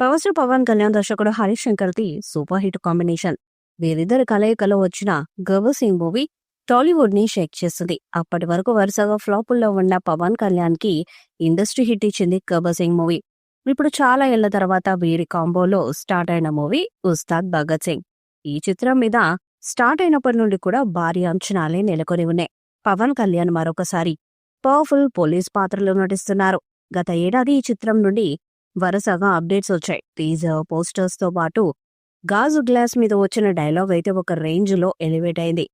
Power star Pawan Kalyan దర్శకుడు Harish శంకర్ది super hit combination. వీరిద్దరి కలయికలో వచ్చిన గబ్బర్ సింగ్ మూవీ టాలీవుడ్ ని షేక్ చేస్తుంది. అప్పటి వరకు వరుసగా ఫ్లాపుల్లో ఉన్న పవన్ కళ్యాణ్ కి ఇండస్ట్రీ హిట్ ఇచ్చింది గబ్బర్ సింగ్ మూవీ. ఇప్పుడు చాలా ఏళ్ల తర్వాత వీరి కాంబోలో స్టార్ట్ అయిన మూవీ ఉస్తాద్ భగత్ సింగ్. ఈ చిత్రం మీద స్టార్ట్ అయినప్పటి నుండి కూడా భారీ అంచనాలే నెలకొని ఉన్నాయి. పవన్ కళ్యాణ్ మరొకసారి పవర్ఫుల్ పోలీస్ పాత్రలో నటిస్తున్నారు. గత ఏడాది ఈ చిత్రం నుండి వరుసగా అప్డేట్స్ వచ్చాయి. టీజర్, పోస్టర్స్ తో పాటు గాజు గ్లాస్ మీద వచ్చిన డైలాగ్ అయితే ఒక రేంజ్ లో ఎలివేట్ అయింది.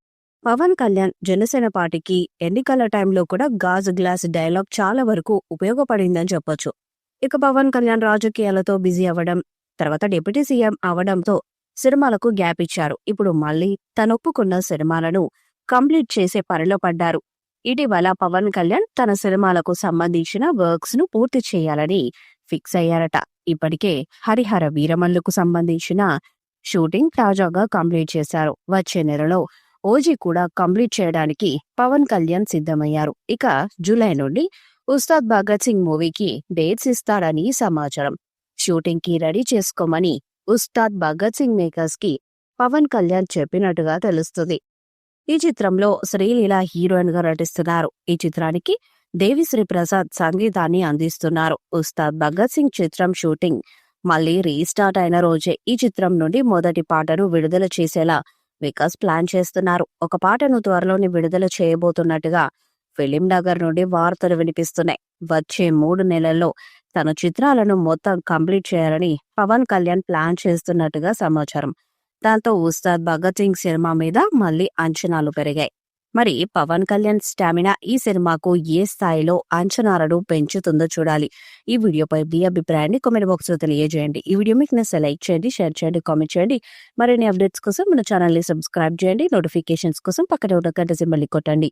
పవన్ కళ్యాణ్ జనసేన పార్టీకి ఎన్నికల టైంలో కూడా గాజు గ్లాస్ డైలాగ్ చాలా వరకు ఉపయోగపడిందని చెప్పొచ్చు. ఇక పవన్ కళ్యాణ్ రాజకీయాలతో బిజీ అవ్వడం, తర్వాత డిప్యూటీ సీఎం అవడంతో సినిమాలకు గ్యాప్ ఇచ్చారు. ఇప్పుడు మళ్ళీ తనొప్పుకున్న సినిమాలను కంప్లీట్ చేసే పనిలో పడ్డారు. ఇటీవల పవన్ కళ్యాణ్ తన సినిమాలకు సంబంధించిన వర్క్స్ ను పూర్తి చేయాలని ఫిక్స్ అయ్యారట. ఇప్పటికే హరిహర వీరమల్లుకు సంబంధించిన షూటింగ్ తాజాగా కంప్లీట్ చేశారు. వచ్చే నెలలో ఓజీ కూడా కంప్లీట్ చేయడానికి పవన్ కళ్యాణ్ సిద్ధమయ్యారు. ఇక జూలై నుండి ఉస్తాద్ భగత్ సింగ్ మూవీకి డేట్స్ ఇస్తాడని సమాచారం. షూటింగ్ కి రెడీ చేసుకోమని ఉస్తాద్ భగత్ సింగ్ మేకర్స్ కి పవన్ కళ్యాణ్ చెప్పినట్టుగా తెలుస్తుంది. ఈ చిత్రంలో శ్రీలీల హీరోయిన్ గా నటిస్తున్నారు. ఈ చిత్రానికి దేవిశ్రీ ప్రసాద్ సంగీతాన్ని అందిస్తున్నారు. ఉస్తాద్ భగత్ సింగ్ చిత్రం షూటింగ్ మళ్లీ రీస్టార్ట్ అయిన రోజే ఈ చిత్రం నుండి మొదటి పాటను విడుదల చేసేలా వికాస్ ప్లాన్ చేస్తున్నారు. ఒక పాటను త్వరలోనే విడుదల చేయబోతున్నట్టుగా ఫిలిం నగర్ నుండి వార్తలు వినిపిస్తున్నాయి. వచ్చే 3 నెలల్లో తన చిత్రాలను మొత్తం కంప్లీట్ చేయాలని పవన్ కళ్యాణ్ ప్లాన్ చేస్తున్నట్టుగా సమాచారం. దాంతో ఉస్తాద్ భగత్ సింగ్ సినిమా మీద మళ్లీ అంచనాలు పెరిగాయి. మరి పవన్ కళ్యాణ్ స్టామినా ఈ సినిమాకు ఏ స్థాయిలో అంచనాలను పెంచుతుందో చూడాలి. ఈ వీడియోపై మీ అభిప్రాయాన్ని కామెంట్ బాక్స్ లో తెలియజేయండి. ఈ వీడియో మీకు నచ్చితే లైక్ చేయండి, షేర్ చేయండి, కామెంట్ చేయండి. మరిన్ని అప్డేట్స్ కోసం మన ఛానల్ ని సబ్స్క్రైబ్ చేయండి. నోటిఫికేషన్స్ కోసం పక్కనే ఉన్న గంట సింబల్ ని కొట్టండి.